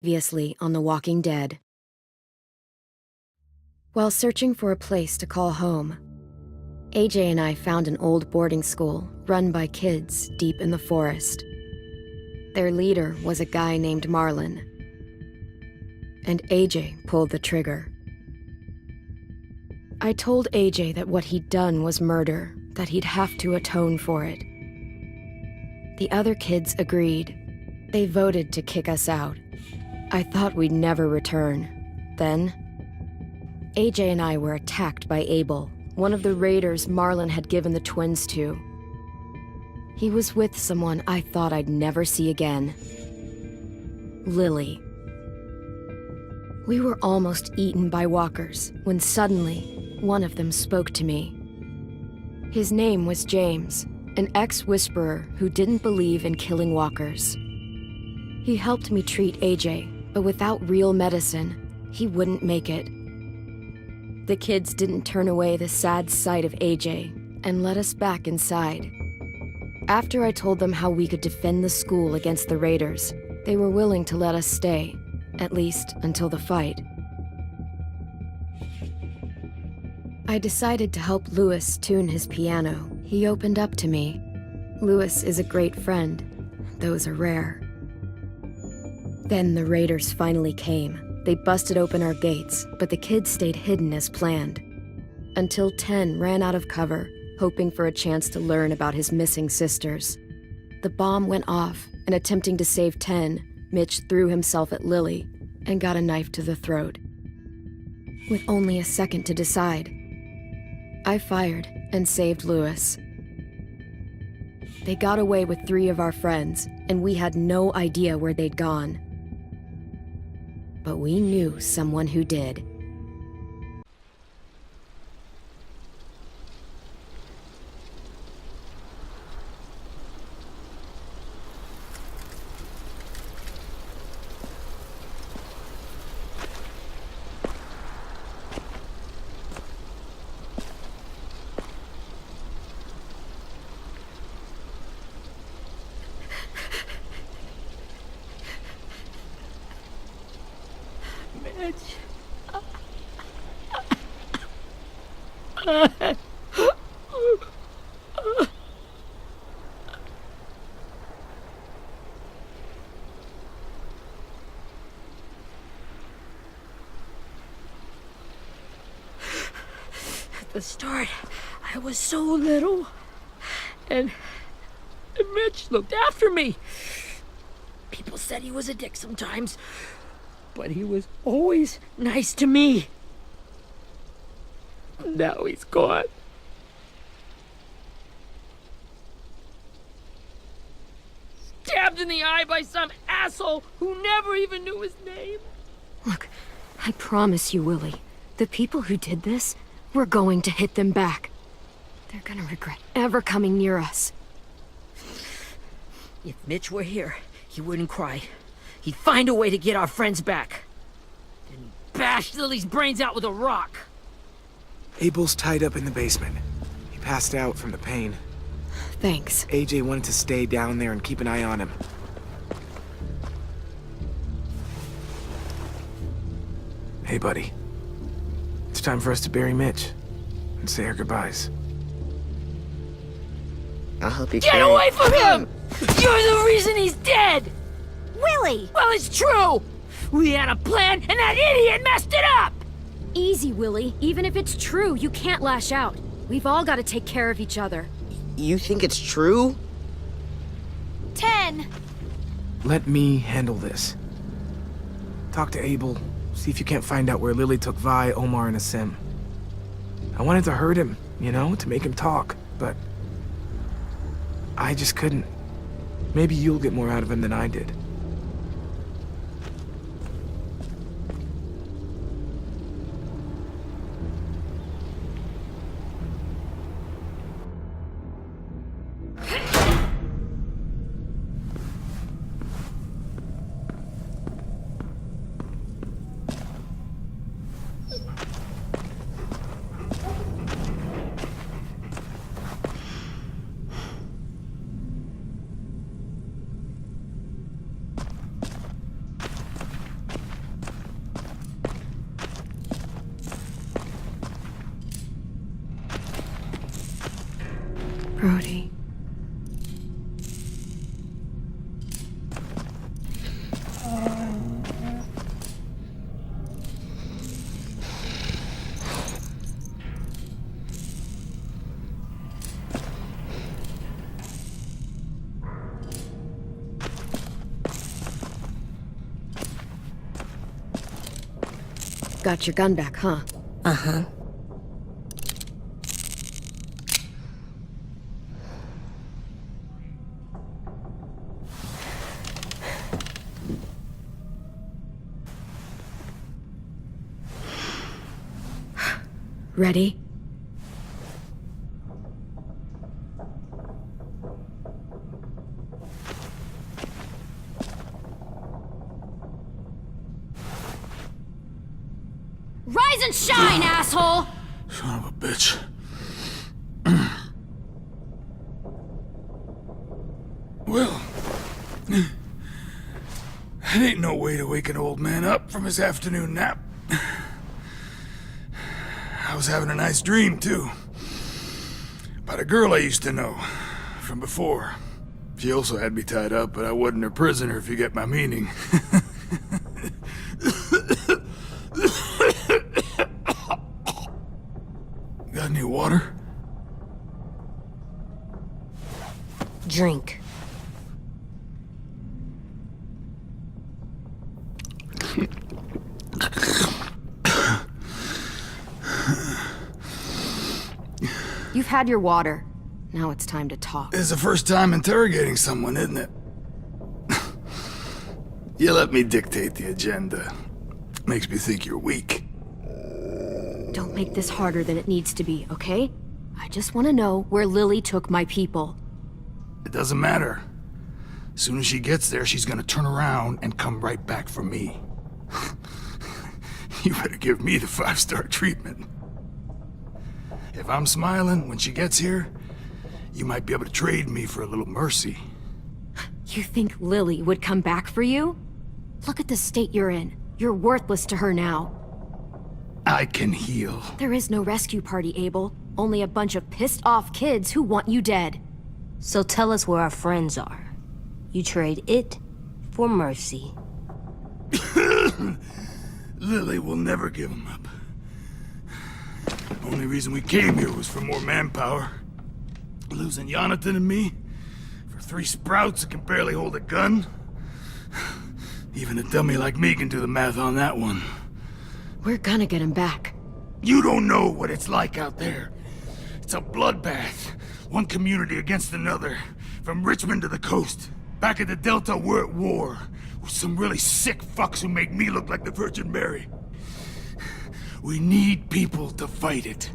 Previously on The Walking Dead. While searching for a place to call home, AJ and I found an old boarding school run by kids deep in the forest. Their leader was a guy named Marlon, and AJ pulled the trigger. I told AJ that what he'd done was murder, that he'd have to atone for it. The other kids agreed. They voted to kick us out. I thought we'd never return. Then, AJ and I were attacked by Abel, one of the raiders Marlon had given the twins to. He was with someone I thought I'd never see again. Lily. We were almost eaten by walkers when suddenly one of them spoke to me. His name was James, an ex-whisperer who didn't believe in killing walkers. He helped me treat AJ, but without real medicine, he wouldn't make it. The kids didn't turn away the sad sight of AJ and let us back inside. After I told them how we could defend the school against the raiders, they were willing to let us stay, at least until the fight. I decided to help Louis tune his piano. He opened up to me. Louis is a great friend. Those are rare. Then the raiders finally came. They busted open our gates, but the kids stayed hidden as planned. Until 10 ran out of cover, hoping for a chance to learn about his missing sisters. The bomb went off, and attempting to save 10, Mitch threw himself at Lily and got a knife to the throat. With only a second to decide, I fired and saved Louis. They got away with 3 of our friends, and we had no idea where they'd gone. But we knew someone who did. At the start, I was so little, and Mitch looked after me. People said he was a dick sometimes, but he was always nice to me. Now he's gone. Stabbed in the eye by some asshole who never even knew his name. Look, I promise you, Willie, the people who did this, we're going to hit them back. They're gonna regret ever coming near us. If Mitch were here, he wouldn't cry. He'd find a way to get our friends back. Then he'd bash Lily's brains out with a rock. Abel's tied up in the basement. He passed out from the pain. Thanks. AJ wanted to stay down there and keep an eye on him. Hey, buddy. It's time for us to bury Mitch and say our goodbyes. I'll help you Get carry away from him! You're the reason he's dead! Willie! Well, it's true! We had a plan, and that idiot messed it up! Easy, Willie. Even if it's true, you can't lash out. We've all got to take care of each other. You think it's true? 10! Let me handle this. Talk to Abel. See if you can't find out where Lily took Vi, Omar, and Asim. I wanted to hurt him, you know, to make him talk, but I just couldn't. Maybe you'll get more out of him than I did. Got your gun back, huh? Uh-huh. Ready? Rise and shine, asshole! Son of a bitch. Well, that ain't no way to wake an old man up from his afternoon nap. I was having a nice dream, too. About a girl I used to know from before. She also had me tied up, but I wasn't her prisoner, if you get my meaning. Got any water? Drink. You've had your water. Now it's time to talk. It's the first time interrogating someone, isn't it? You let me dictate the agenda. Makes me think you're weak. Don't make this harder than it needs to be, okay? I just want to know where Lily took my people. It doesn't matter. As soon as she gets there, she's gonna turn around and come right back for me. You better give me the 5-star treatment. If I'm smiling when she gets here, you might be able to trade me for a little mercy. You think Lily would come back for you? Look at the state you're in. You're worthless to her now. I can heal. There is no rescue party, Abel. Only a bunch of pissed-off kids who want you dead. So tell us where our friends are. You trade it for mercy. Lily will never give him up. Only reason we came here was for more manpower. Losing Jonathan and me for 3 sprouts that can barely hold a gun. Even a dummy like me can do the math on that one. We're gonna get him back. You don't know what it's like out there. It's a bloodbath. One community against another. From Richmond to the coast. Back at the Delta, we're at war. With some really sick fucks who make me look like the Virgin Mary. We need people to fight it.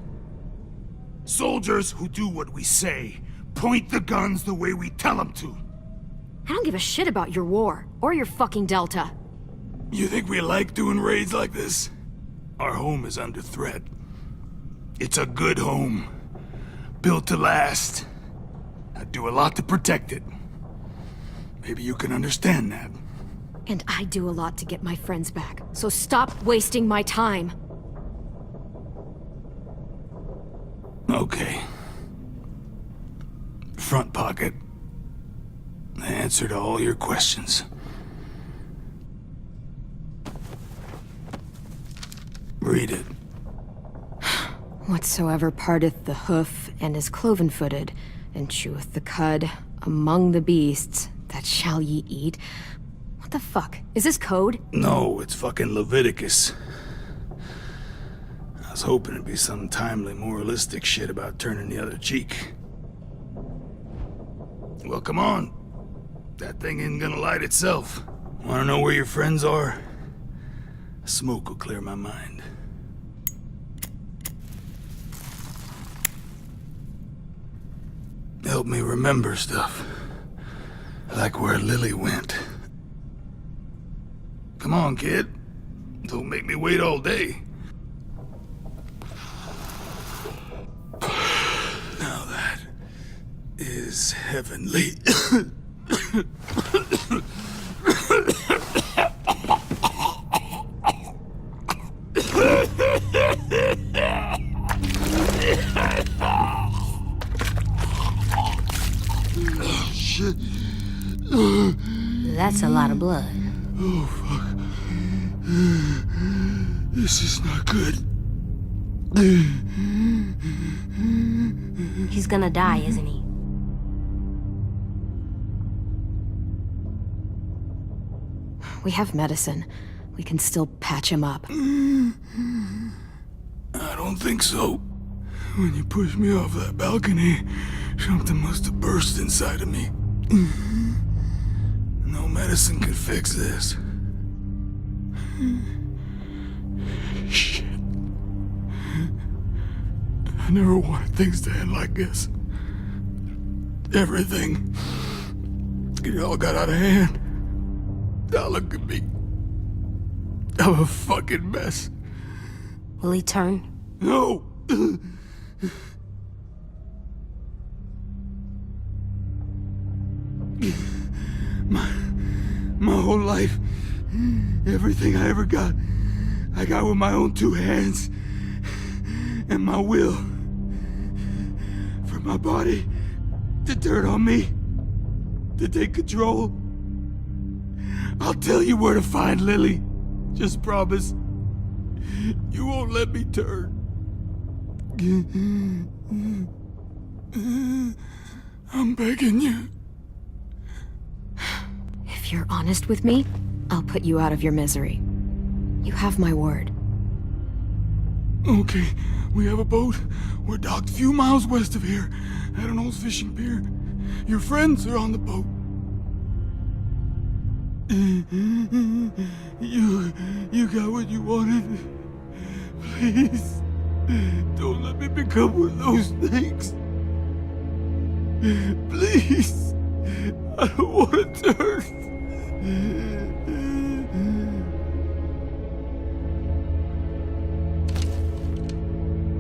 Soldiers who do what we say. Point the guns the way we tell them to. I don't give a shit about your war, or your fucking Delta. You think we like doing raids like this? Our home is under threat. It's a good home. Built to last. I do a lot to protect it. Maybe you can understand that. And I do a lot to get my friends back, so stop wasting my time. Okay. Front pocket. The answer to all your questions. Read it. Whatsoever parteth the hoof and is cloven-footed, and cheweth the cud among the beasts, that shall ye eat. What the fuck? Is this code? No, it's fucking Leviticus. I was hoping it'd be some timely, moralistic shit about turning the other cheek. Well, come on. That thing isn't gonna light itself. Wanna know where your friends are? Smoke will clear my mind. Help me remember stuff. Like where Lily went. Come on, kid. Don't make me wait all day. Now that is heavenly. Shit. That's a lot of blood. Oh, fuck. This is not good. He's gonna die, isn't he? We have medicine, We can still patch him up. I don't think so. When you pushed me off that balcony, something must have burst inside of me. No medicine could fix this. Shit. I never wanted things to end like this. Everything. It all got out of hand. Now look at me. I'm a fucking mess. Will he turn? No! My whole life, everything I ever got, I got with my own two hands and my will. For my body to turn on me, to take control. I'll tell you where to find Lily. Just promise you won't let me turn. I'm begging you. If you're honest with me, I'll put you out of your misery. You have my word. Okay, we have a boat. We're docked a few miles west of here, at an old fishing pier. Your friends are on the boat. You got what you wanted. Please, don't let me become one of those things. Please, I don't want to turn.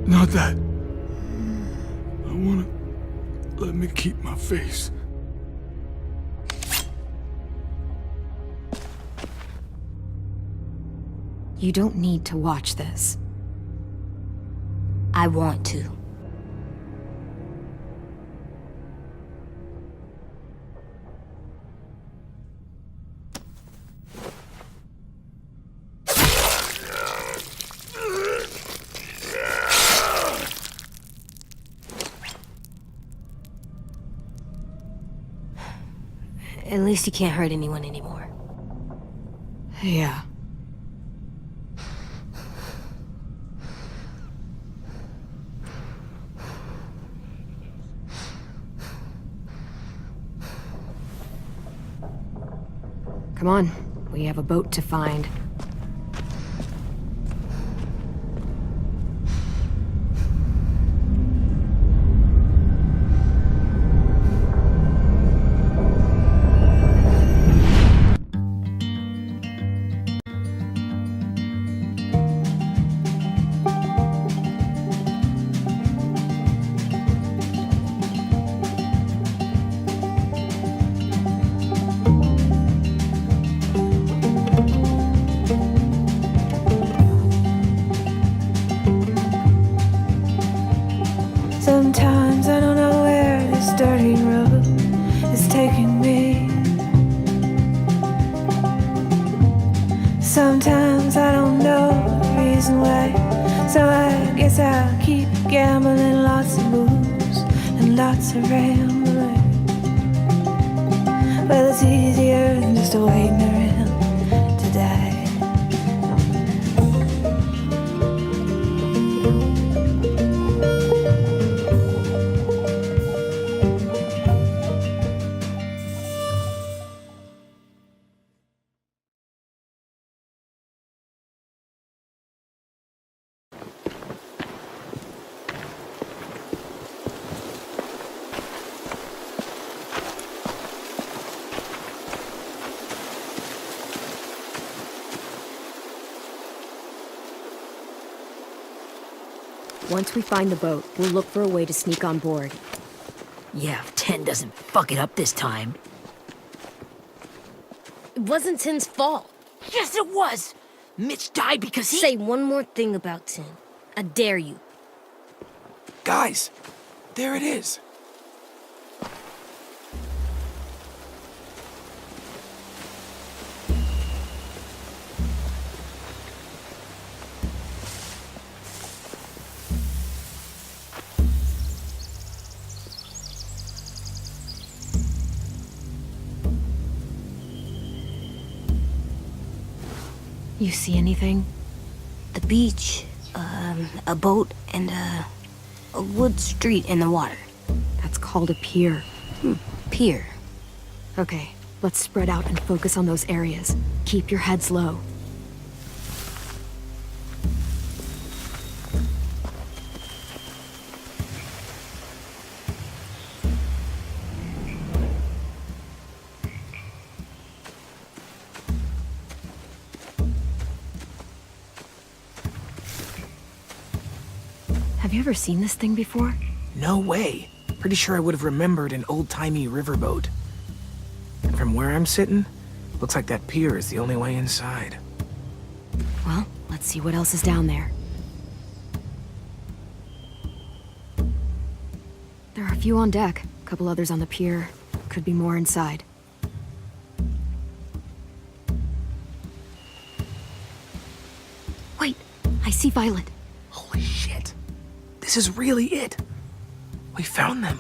Not that. I wanna let me keep my face. You don't need to watch this. I want to. At least you can't hurt anyone anymore. Yeah. Come on, we have a boat to find. Sometimes I don't know where this dirty road is taking me. Sometimes I don't know the reason why, so I guess I'll keep gambling. Lots of moves and lots of rambling. Well, it's easier than just waiting around to die. Once we find the boat, we'll look for a way to sneak on board. Yeah, if 10 doesn't fuck it up this time. It wasn't Tin's fault. Yes, it was! Mitch died because he— Say one more thing about Tin. I dare you. Guys, there it is. You see anything? The beach, a boat, and a wood street in the water. That's called a pier. Pier. Okay, let's spread out and focus on those areas. Keep your heads low. Have you ever seen this thing before? No way. Pretty sure I would have remembered an old-timey riverboat. And from where I'm sitting, looks like that pier is the only way inside. Well, let's see what else is down there. There are a few on deck, a couple others on the pier. Could be more inside. Wait, I see Violet. Holy shit. This is really it. We found them.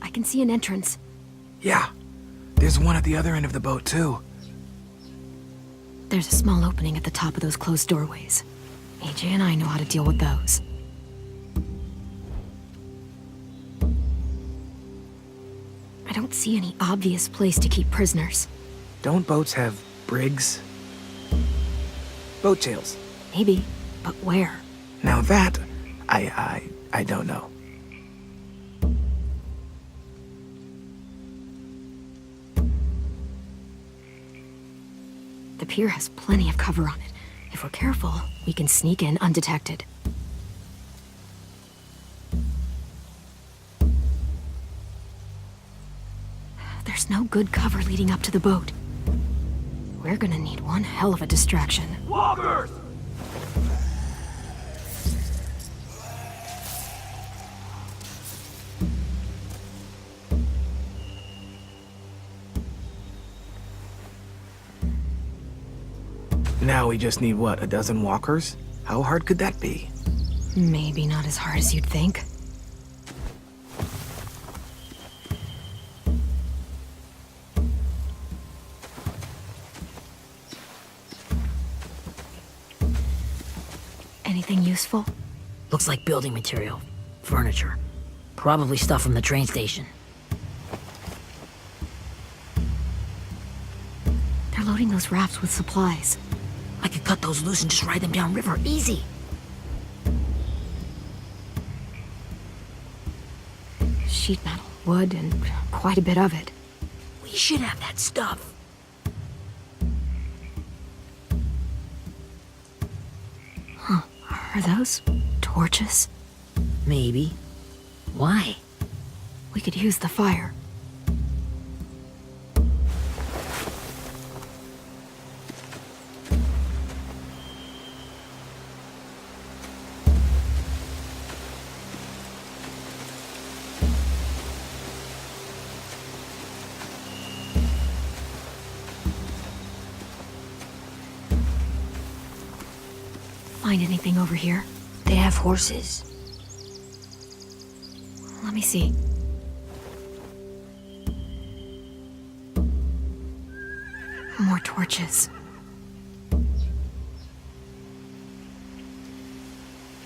I can see an entrance. Yeah. There's one at the other end of the boat, too. There's a small opening at the top of those closed doorways. AJ and I know how to deal with those. I don't see any obvious place to keep prisoners. Don't boats have brigs? Boat jails. Maybe, but where? Now that, I don't know. The pier has plenty of cover on it. If we're careful, we can sneak in undetected. There's no good cover leading up to the boat. We're gonna need one hell of a distraction. Walkers! Now we just need, what, a dozen walkers? How hard could that be? Maybe not as hard as you'd think. Anything useful? Looks like building material. Furniture. Probably stuff from the train station. They're loading those rafts with supplies. I could cut those loose and just ride them downriver. Easy. Sheet metal, wood, and quite a bit of it. We should have that stuff. Are those torches? Maybe. Why? We could use the fire. Find anything over here? They have horses. Let me see. More torches.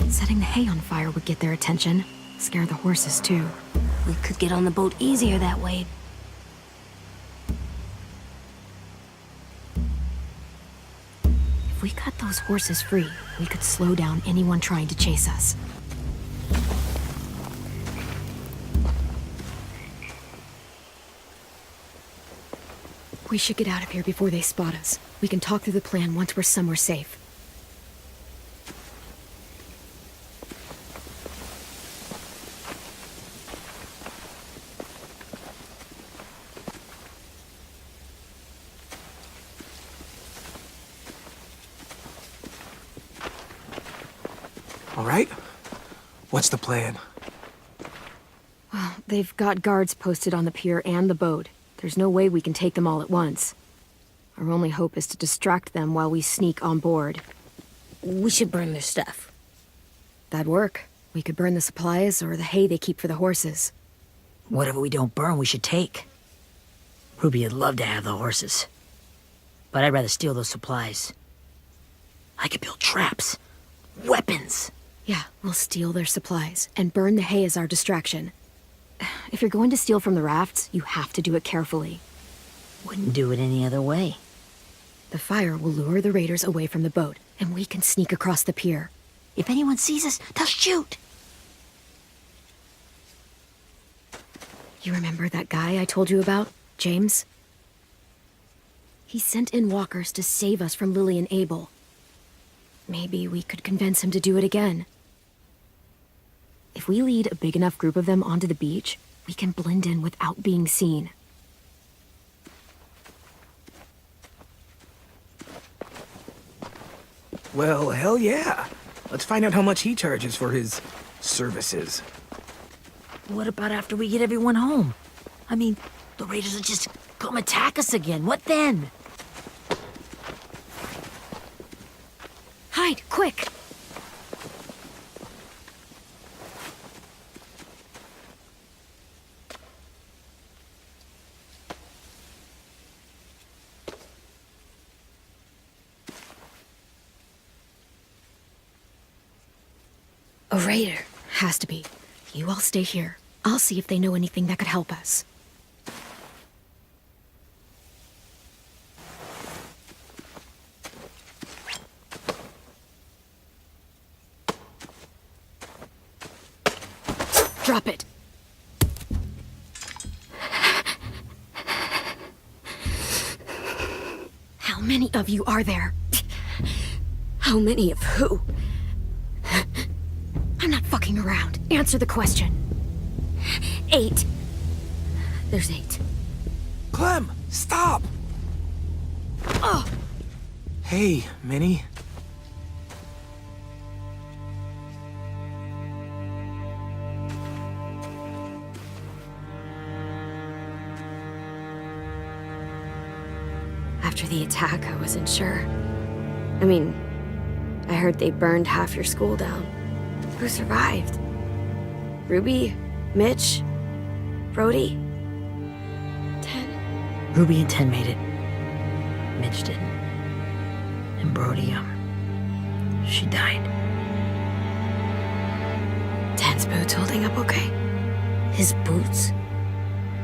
Setting the hay on fire would get their attention. Scare the horses, too. We could get on the boat easier that way. If we cut those horses free, we could slow down anyone trying to chase us. We should get out of here before they spot us. We can talk through the plan once we're somewhere safe. All right? What's the plan? Well, they've got guards posted on the pier and the boat. There's no way we can take them all at once. Our only hope is to distract them while we sneak on board. We should burn their stuff. That'd work. We could burn the supplies or the hay they keep for the horses. Whatever we don't burn, we should take. Ruby would love to have the horses. But I'd rather steal those supplies. I could build traps. Weapons. Yeah, we'll steal their supplies and burn the hay as our distraction. If you're going to steal from the rafts, you have to do it carefully. Wouldn't do it any other way. The fire will lure the raiders away from the boat, and we can sneak across the pier. If anyone sees us, they'll shoot. You remember that guy I told you about, James? He sent in walkers to save us from Lily and Abel. Maybe we could convince him to do it again. If we lead a big enough group of them onto the beach, we can blend in without being seen. Well, hell yeah. Let's find out how much he charges for his services. What about after we get everyone home? I mean, the raiders will just come attack us again. What then? Hide, quick! A raider. Has to be. You all stay here. I'll see if they know anything that could help us. Drop it. How many of you are there? How many of who? I'm not fucking around. Answer the question. 8. There's 8. Clem, stop! Oh! Hey, Minnie. After the attack, I wasn't sure. I mean, I heard they burned half your school down. Who survived? Ruby? Mitch? Brody? 10? Ruby and 10 made it. Mitch didn't. And Brody, she died. 10's boots holding up okay? His boots?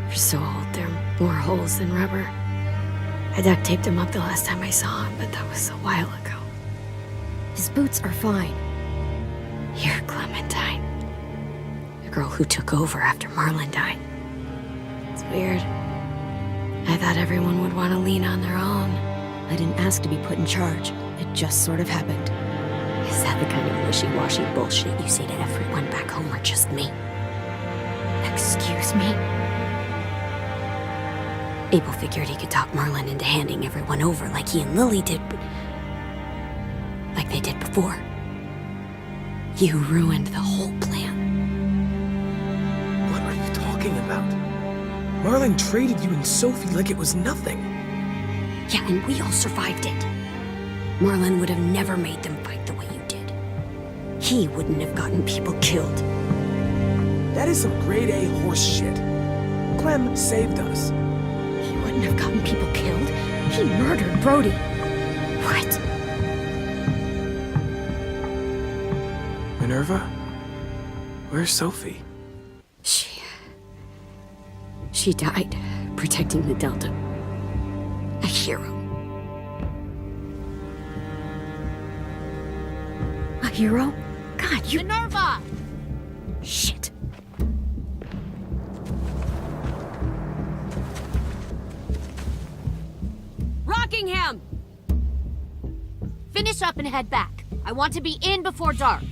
They're so old, there are more holes than rubber. I duct taped him up the last time I saw him, but that was a while ago. His boots are fine. You're Clementine. The girl who took over after Marlon died. It's weird. I thought everyone would want to lean on their own. I didn't ask to be put in charge. It just sort of happened. Is that the kind of wishy-washy bullshit you say to everyone back home or just me? Excuse me? Abel figured he could talk Marlon into handing everyone over like he and Lily did, but... like they did before. You ruined the whole plan. What are you talking about? Marlon traded you and Sophie like it was nothing. Yeah, and we all survived it. Marlon would have never made them fight the way you did. He wouldn't have gotten people killed. That is some grade A horse shit. Clem saved us. He wouldn't have gotten people killed. He murdered Brody. What? Minerva? Where's Sophie? She died protecting the Delta. A hero. A hero? God, you... Minerva! Shit. Rockingham! Finish up and head back. I want to be in before dark.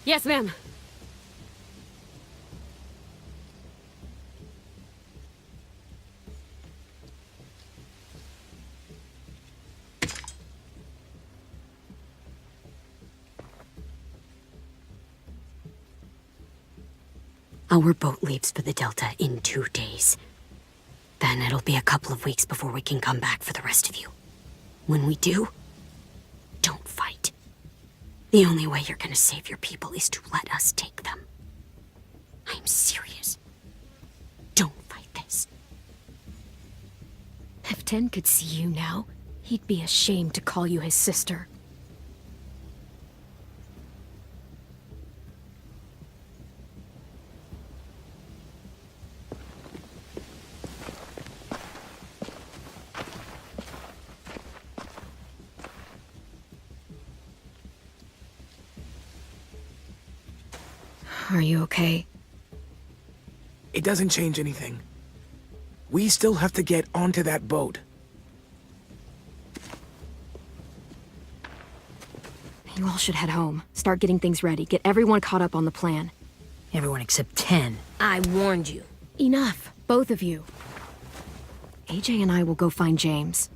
Yes, ma'am. Our boat leaves for the Delta in 2 days. Then it'll be a couple of weeks before we can come back for the rest of you. When we do, don't The only way you're gonna save your people is to let us take them. I'm serious. Don't fight this. If Tin could see you now, he'd be ashamed to call you his sister. Are you okay? It doesn't change anything. We still have to get onto that boat. You all should head home. Start getting things ready. Get everyone caught up on the plan. Everyone except 10. I warned you. Enough, both of you. AJ and I will go find James.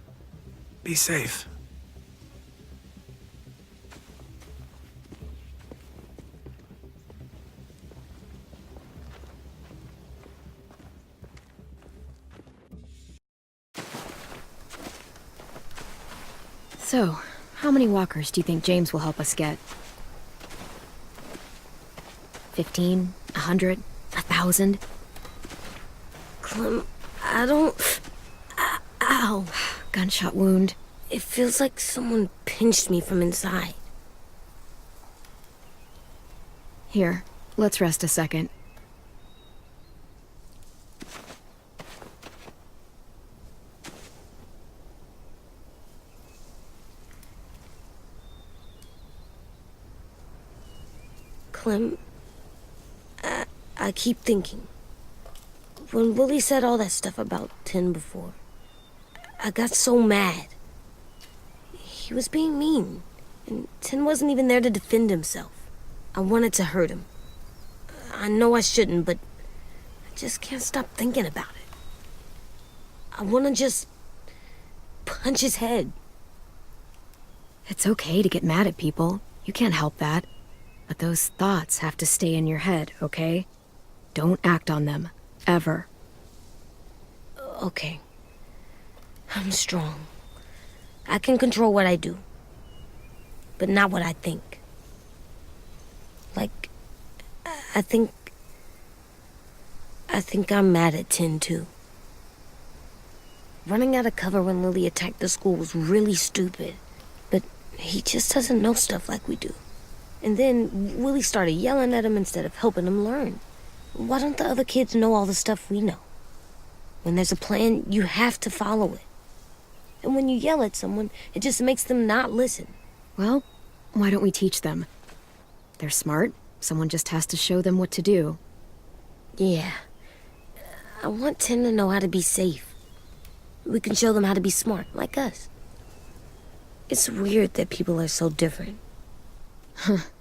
Be safe. So, how many walkers do you think James will help us get? 15? 100? 1,000? Clem, I don't... Ow. Gunshot wound. It feels like someone pinched me from inside. Here, let's rest a second. Clem, I keep thinking. When Willie said all that stuff about Tin before, I got so mad. He was being mean, and Tin wasn't even there to defend himself. I wanted to hurt him. I know I shouldn't, but I just can't stop thinking about it. I want to just punch his head. It's okay to get mad at people. You can't help that. But those thoughts have to stay in your head, okay? Don't act on them. Ever. Okay. I'm strong. I can control what I do. But not what I think. Like, I think I'm mad at Tin, too. Running out of cover when Lily attacked the school was really stupid. But he just doesn't know stuff like we do. And then Willie started yelling at him instead of helping him learn. Why don't the other kids know all the stuff we know? When there's a plan, you have to follow it. And when you yell at someone, it just makes them not listen. Well, why don't we teach them? They're smart. Someone just has to show them what to do. Yeah. I want Tin to know how to be safe. We can show them how to be smart, like us. It's weird that people are so different.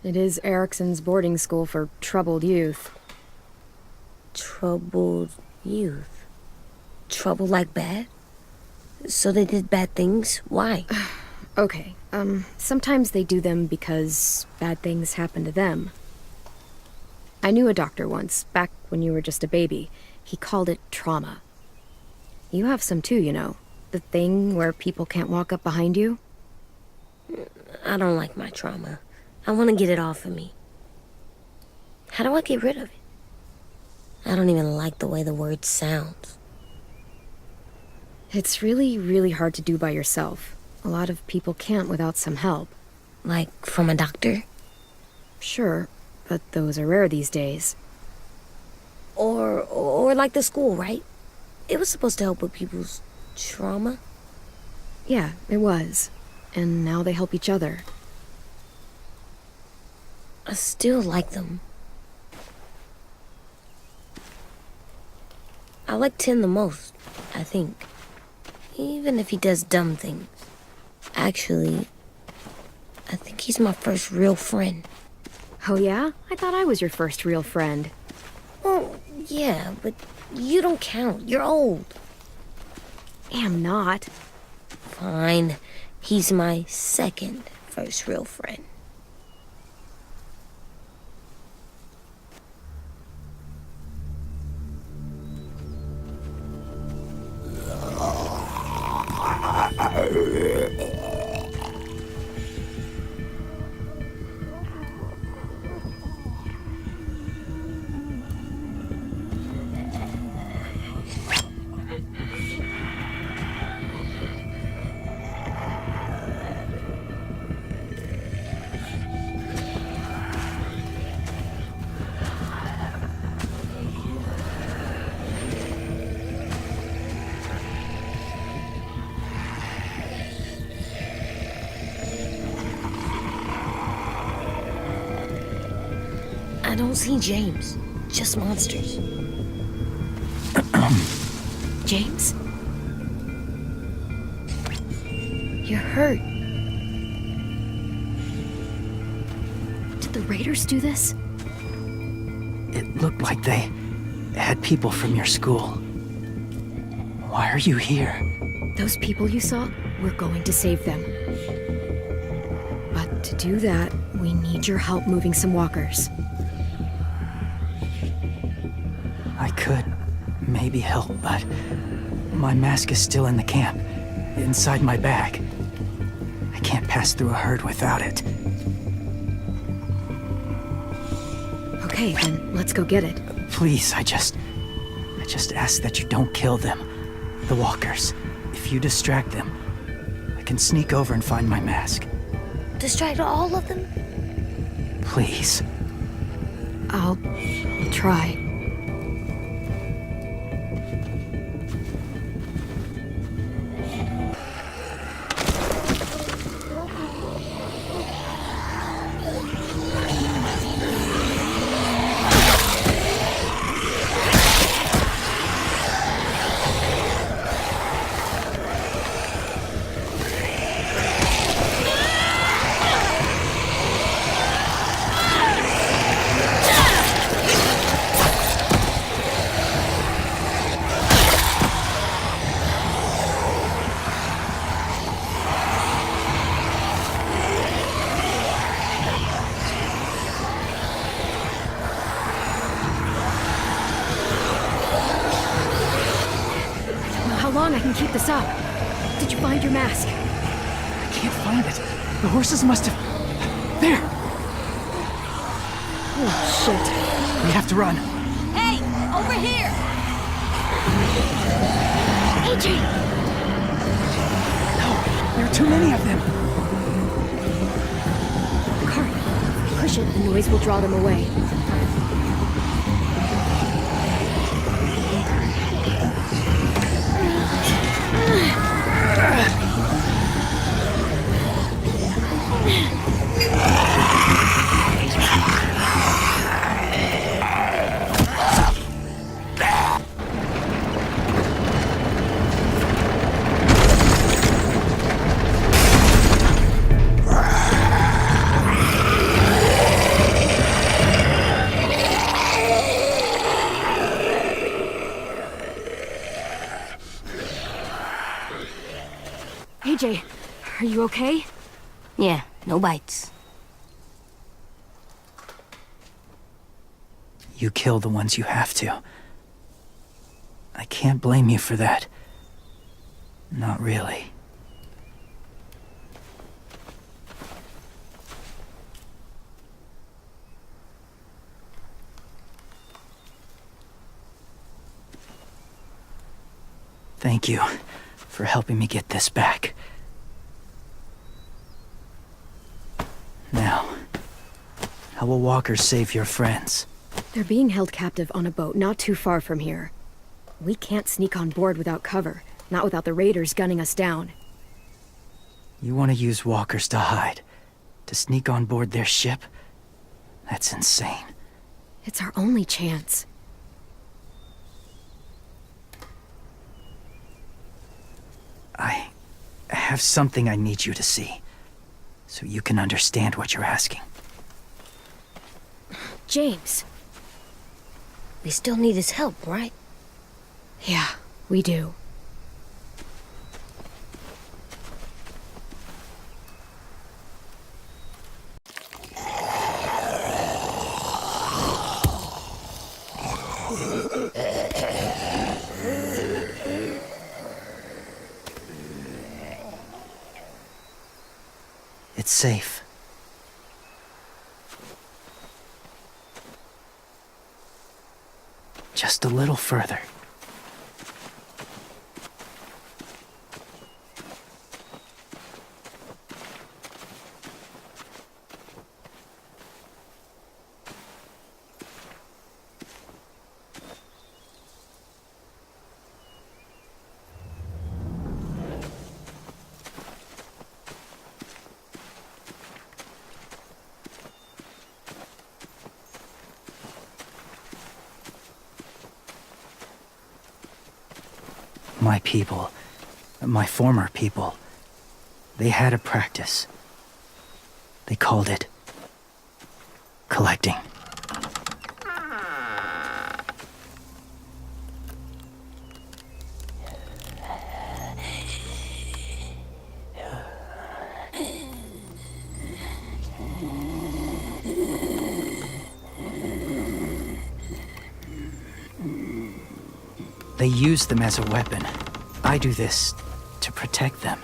It is Erickson's boarding school for troubled youth. Troubled youth? Trouble like bad? So they did bad things? Why? Okay, sometimes they do them because bad things happen to them. I knew a doctor once, back when you were just a baby. He called it trauma. You have some too, you know. The thing where people can't walk up behind you. I don't like my trauma. I want to get it off of me. How do I get rid of it? I don't even like the way the word sounds. It's really, really hard to do by yourself. A lot of people can't without some help. Like from a doctor? Sure, but those are rare these days. Or like the school, right? It was supposed to help with people's trauma. Yeah, it was. And now they help each other. I still like them. I like Tin the most, I think. Even if he does dumb things. Actually, I think he's my first real friend. Oh yeah? I thought I was your first real friend. Well, yeah, but you don't count. You're old. Am not. Fine. He's my second first real friend. I don't see James. Just monsters. James? You're hurt. Did the raiders do this? It looked like they had people from your school. Why are you here? Those people you saw, we're going to save them. But to do that, we need your help moving some walkers. I could maybe help, but my mask is still in the camp, inside my bag. I can't pass through a herd without it. Okay, then let's go get it. Please, I just ask that you don't kill them. The walkers. If you distract them, I can sneak over and find my mask. Distract all of them? Please. I'll try. How long I can keep this up? Did you find your mask? I can't find it. The horses must have... There! Oh, shit. We have to run. Hey, over here! AJ! No, there are too many of them. Cart, push it. The noise will draw them away. AJ, are you okay? Yeah, no bites. You kill the ones you have to. I can't blame you for that. Not really. Thank you for helping me get this back. Now, how will walkers save your friends? They're being held captive on a boat not too far from here. We can't sneak on board without cover, not without the raiders gunning us down. You want to use walkers to hide? To sneak on board their ship? That's insane. It's our only chance. I have something I need you to see, so you can understand what you're asking. James. We still need his help, right? Yeah, we do. It's safe. Just a little further. My people, my former people, they had a practice. They called it collecting. They use them as a weapon. I do this to protect them.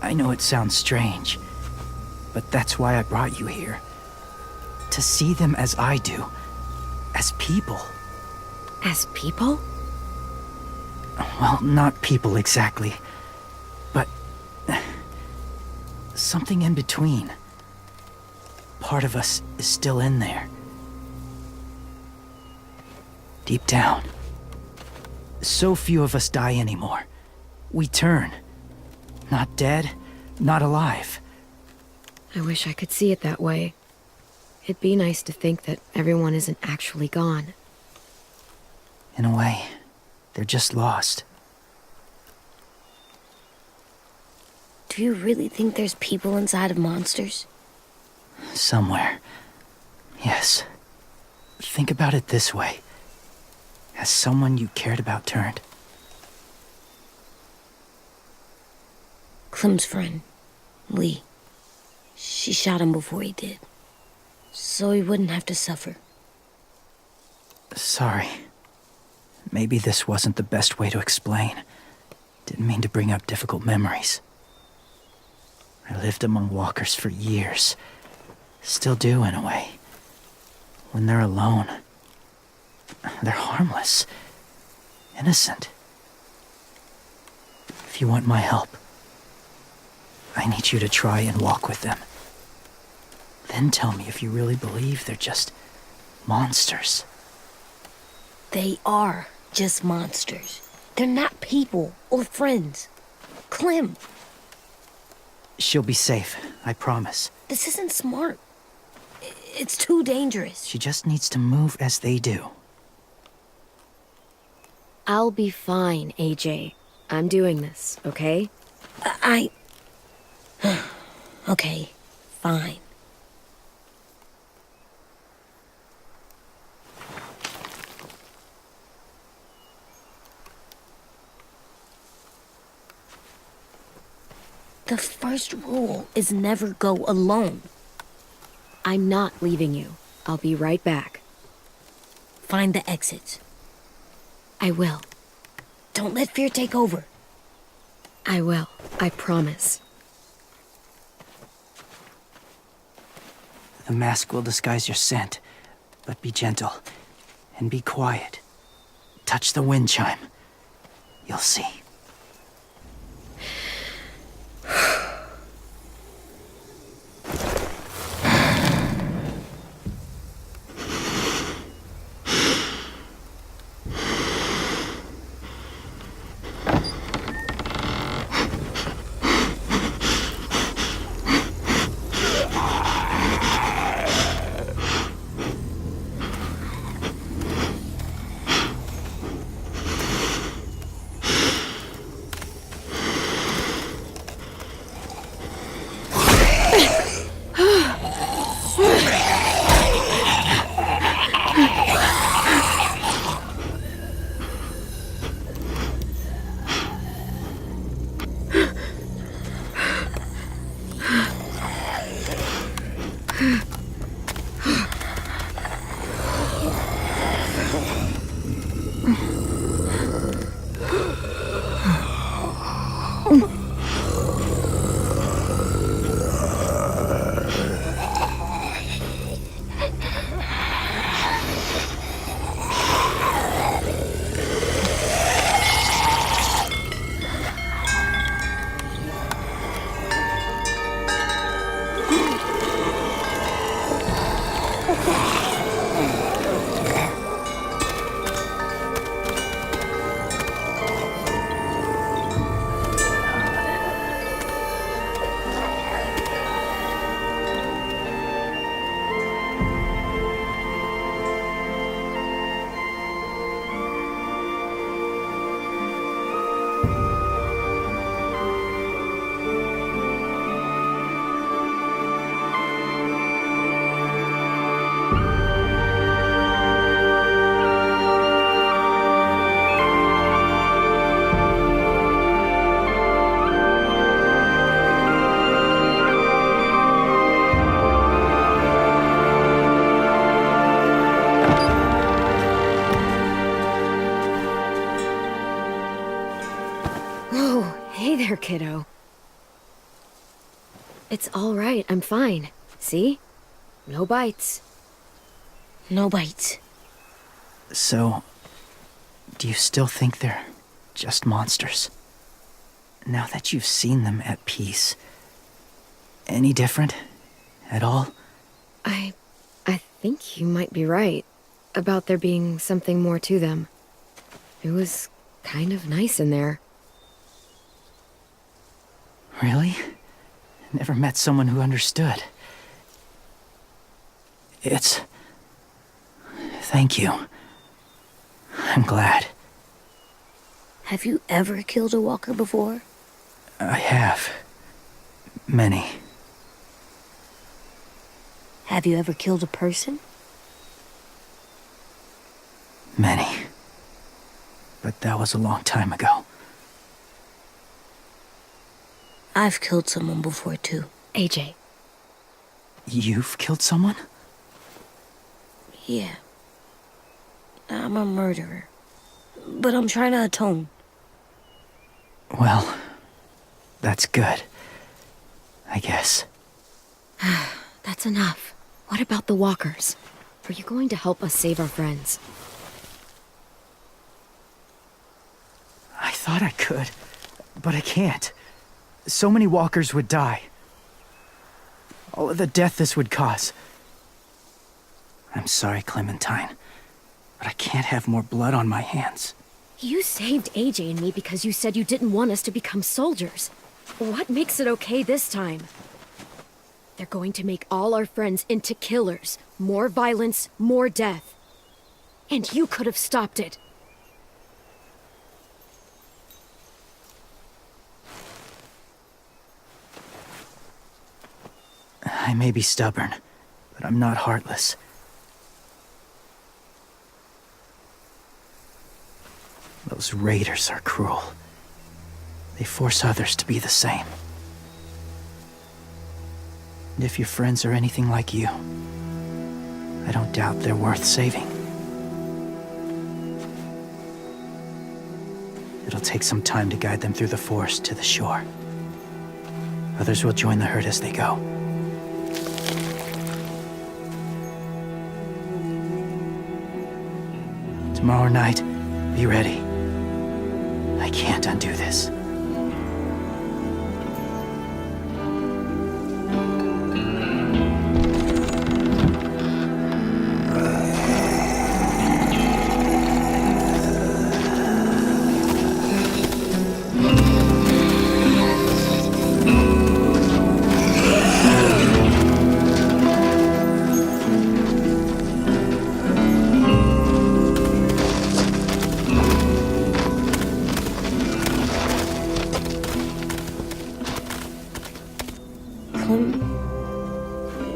I know it sounds strange, but that's why I brought you here. To see them as I do. As people. As people? Well, not people exactly, but something in between. Part of us is still in there. Deep down. So few of us die anymore. We turn. Not dead, not alive. I wish I could see it that way. It'd be nice to think that everyone isn't actually gone. In a way, they're just lost. Do you really think there's people inside of monsters? Somewhere. Yes. Think about it this way. Has someone you cared about turned? Clem's friend, Lee. She shot him before he did. So he wouldn't have to suffer. Sorry. Maybe this wasn't the best way to explain. Didn't mean to bring up difficult memories. I lived among walkers for years. Still do, in a way. When they're alone, they're harmless. Innocent. If you want my help, I need you to try and walk with them. Then tell me if you really believe they're just monsters. They are just monsters. They're not people or friends. Clem, She'll be safe, I promise. this isn't smart. It's too dangerous. She just needs to move as they do. I'll be fine, AJ. I'm doing this, okay? Okay, fine. The first rule is never go alone. I'm not leaving you. I'll be right back. Find the exits. I will. Don't let fear take over. I will. I promise. The mask will disguise your scent, but be gentle and be quiet. Touch the wind chime. You'll see. kiddo. It's all right, I'm fine. See? No bites. No bites. So, do you still think they're just monsters? Now that you've seen them at peace, any different at all? I think you might be right about there being something more to them. It was kind of nice in there. Really? Never met someone who understood. Thank you. I'm glad. Have you ever killed a walker before? I have. Many. Have you ever killed a person? Many. But that was a long time ago. I've killed someone before, too. AJ. You've killed someone? Yeah. I'm a murderer. But I'm trying to atone. Well, that's good. I guess. That's enough. What about the walkers? Are you going to help us save our friends? I thought I could, but I can't. So many walkers would die. All of the death this would cause. I'm sorry, Clementine, but I can't have more blood on my hands. You saved AJ and me because you said you didn't want us to become soldiers. What makes it okay this time? They're going to make all our friends into killers. More violence, more death. And you could have stopped it. I may be stubborn, but I'm not heartless. Those raiders are cruel. They force others to be the same. And if your friends are anything like you, I don't doubt they're worth saving. It'll take some time to guide them through the forest to the shore. Others will join the herd as they go. Tomorrow night, be ready. I can't undo this.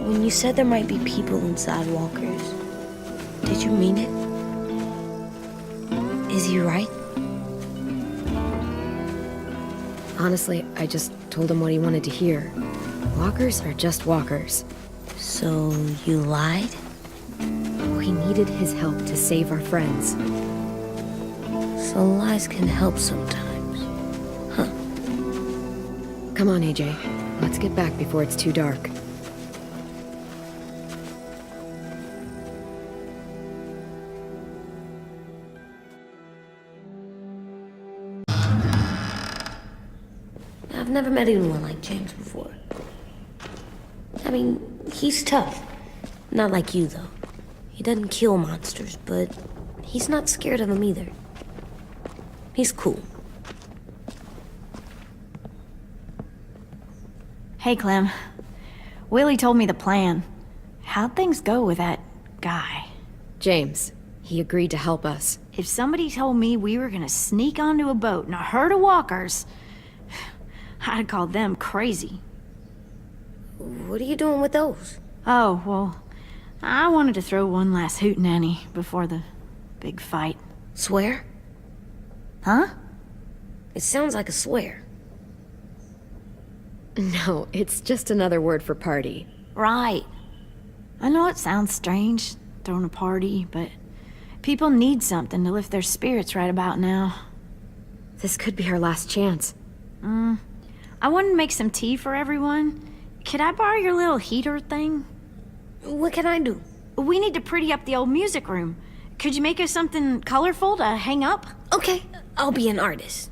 When you said there might be people inside walkers, did you mean it? Is he right? Honestly, I just told him what he wanted to hear. Walkers are just walkers. So you lied? We needed his help to save our friends. So lies can help sometimes. Huh. Come on, AJ. Let's get back before it's too dark. I've never met anyone like James before. I mean, he's tough. Not like you, though. He doesn't kill monsters, but he's not scared of them either. He's cool. Hey, Clem. Willie told me the plan. How'd things go with that guy? James, he agreed to help us. If somebody told me we were gonna sneak onto a boat in a herd of walkers, I'd call them crazy. What are you doing with those? Oh, well, I wanted to throw one last hootenanny before the big fight. Swear? Huh? It sounds like a swear. No, it's just another word for party. Right. I know it sounds strange, throwing a party, but people need something to lift their spirits right about now. This could be our last chance. I wanted to make some tea for everyone. Could I borrow your little heater thing? What can I do? We need to pretty up the old music room. Could you make us something colorful to hang up? Okay, I'll be an artist.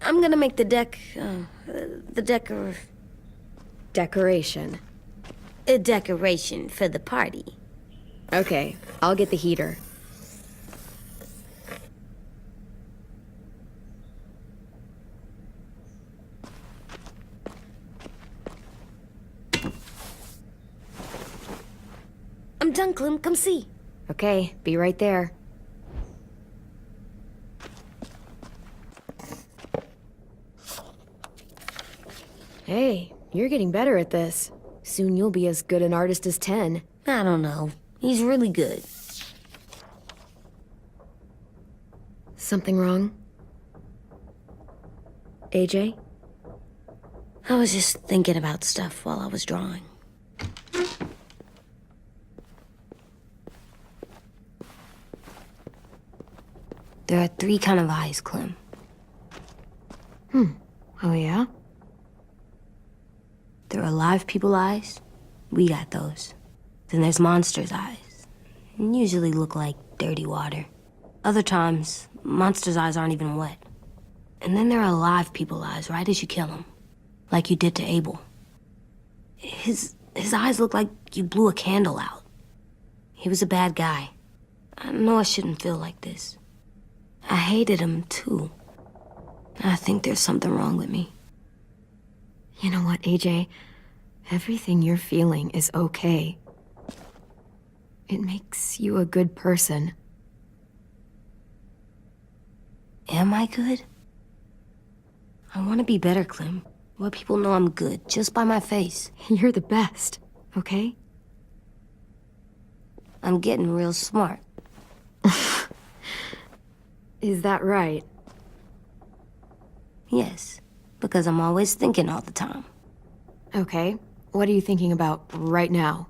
I'm gonna make the Decoration. a decoration for the party. Okay, I'll get the heater. I'm done, Clem. Come see. Okay, be right there. Hey, you're getting better at this. Soon you'll be as good an artist as 10. I don't know. He's really good. Something wrong? AJ? I was just thinking about stuff while I was drawing. There are 3 kind of eyes, Clem. Oh yeah? There are live people eyes. We got those. Then there's monsters' eyes. Usually look like dirty water. Other times, monsters' eyes aren't even wet. And then there are live people eyes right as you kill them. Like you did to Abel. His eyes look like you blew a candle out. He was a bad guy. I know I shouldn't feel like this. I hated him, too. I think there's something wrong with me. You know what, AJ? Everything you're feeling is okay. It makes you a good person. Am I good? I want to be better, Clem. Let people know I'm good, just by my face. You're the best, okay? I'm getting real smart. Is that right? Yes, because I'm always thinking all the time. Okay, what are you thinking about right now?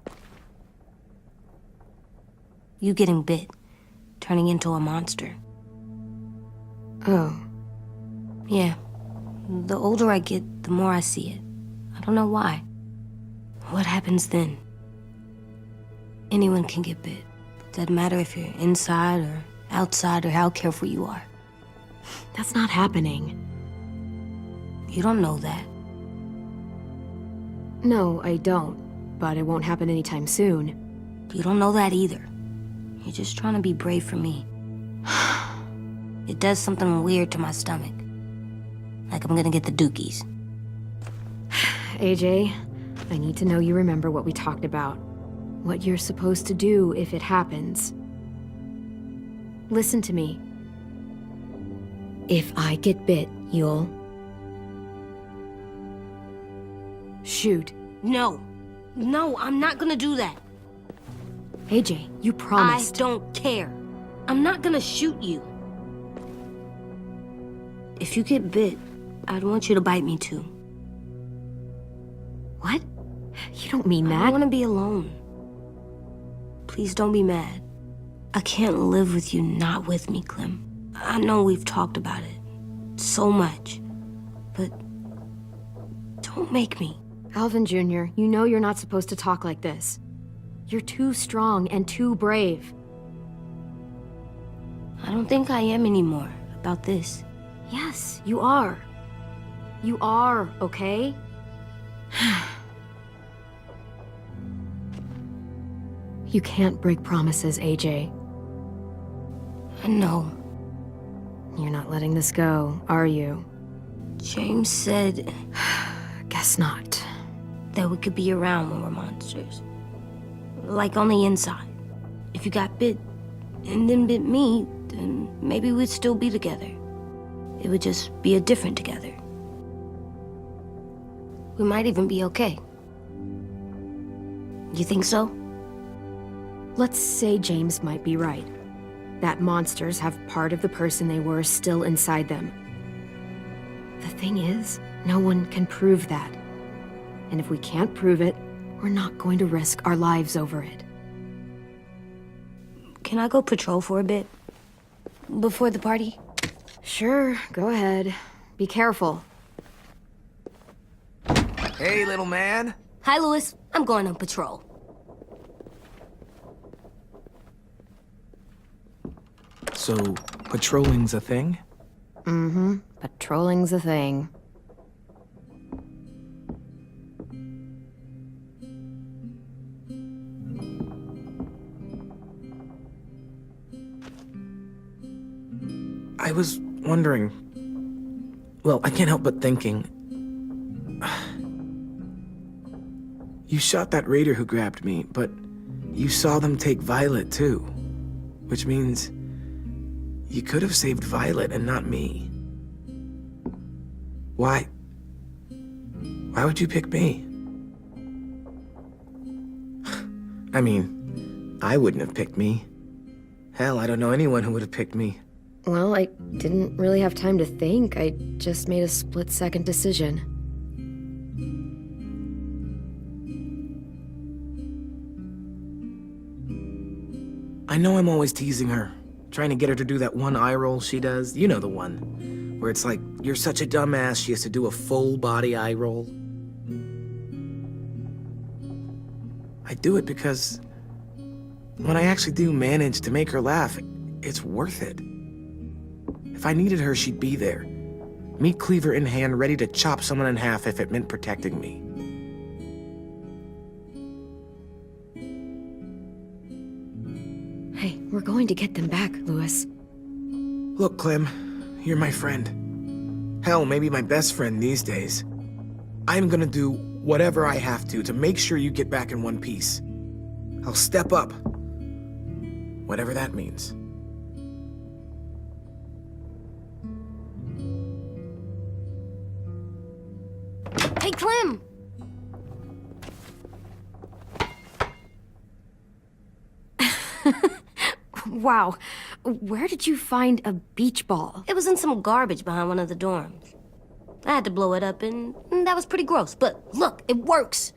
You getting bit, turning into a monster. Oh. Yeah. The older I get, the more I see it. I don't know why. What happens then? Anyone can get bit. Doesn't matter if you're inside or outside or how careful you are. That's not happening. You don't know that. No, I don't. But it won't happen anytime soon. You don't know that either. You're just trying to be brave for me. It does something weird to my stomach. Like I'm gonna get the dookies. AJ, I need to know you remember what we talked about. What you're supposed to do if it happens. Listen to me. If I get bit, you'll... shoot. No. No, I'm not gonna do that. AJ, you promised. I don't care. I'm not gonna shoot you. If you get bit, I'd want you to bite me too. What? You don't mean that. I want to be alone. Please don't be mad. I can't live with you not with me, Clem. I know we've talked about it so much, but don't make me. Alvin Jr., you know you're not supposed to talk like this. You're too strong and too brave. I don't think I am anymore about this. Yes, you are. You are, okay? You can't break promises, AJ. I know. You're not letting this go, are you? James said Guess not. that we could be around when we're monsters. Like on the inside. If you got bit and then bit me, then maybe we'd still be together. It would just be a different together. We might even be okay. You think so? Let's say James might be right. That monsters have part of the person they were still inside them. The thing is, no one can prove that. And if we can't prove it, We're not going to risk our lives over it. Can I go patrol for a bit? Before the party? Sure, go ahead. Be careful. Hey, little man. Hi, Louis. I'm going on patrol. So, patrolling's a thing? Mm-hmm. Patrolling's a thing. I was wondering... Well, I can't help but thinking... You shot that raider who grabbed me, but you saw them take Violet too. Which means... you could have saved Violet and not me. Why? Why would you pick me? I mean, I wouldn't have picked me. Hell, I don't know anyone who would have picked me. Well, I didn't really have time to think. I just made a split-second decision. I know I'm always teasing her, trying to get her to do that one eye roll she does. You know the one, where it's like, you're such a dumbass, she has to do a full-body eye roll. I do it because when I actually do manage to make her laugh, it's worth it. If I needed her, she'd be there. Meat cleaver in hand, ready to chop someone in half if it meant protecting me. Hey, we're going to get them back, Louis. Look, Clem, you're my friend. Hell, maybe my best friend these days. I'm gonna do whatever I have to make sure you get back in one piece. I'll step up. Whatever that means. Hey, Clem! Wow, where did you find a beach ball? It was in some garbage behind one of the dorms. I had to blow it up, and that was pretty gross. But look, it works.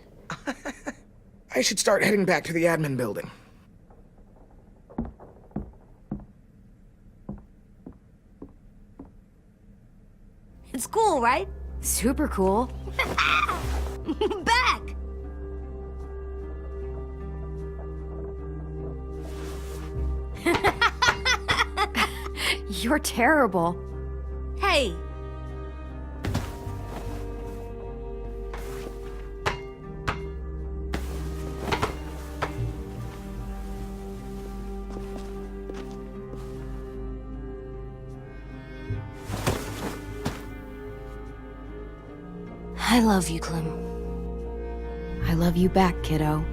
I should start heading back to the admin building. It's cool, right? Super cool. Back! You're terrible. Hey! I love you, Clem. I love you back, kiddo.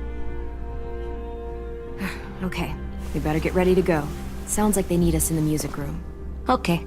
Okay, we better get ready to go. Sounds like they need us in the music room. Okay.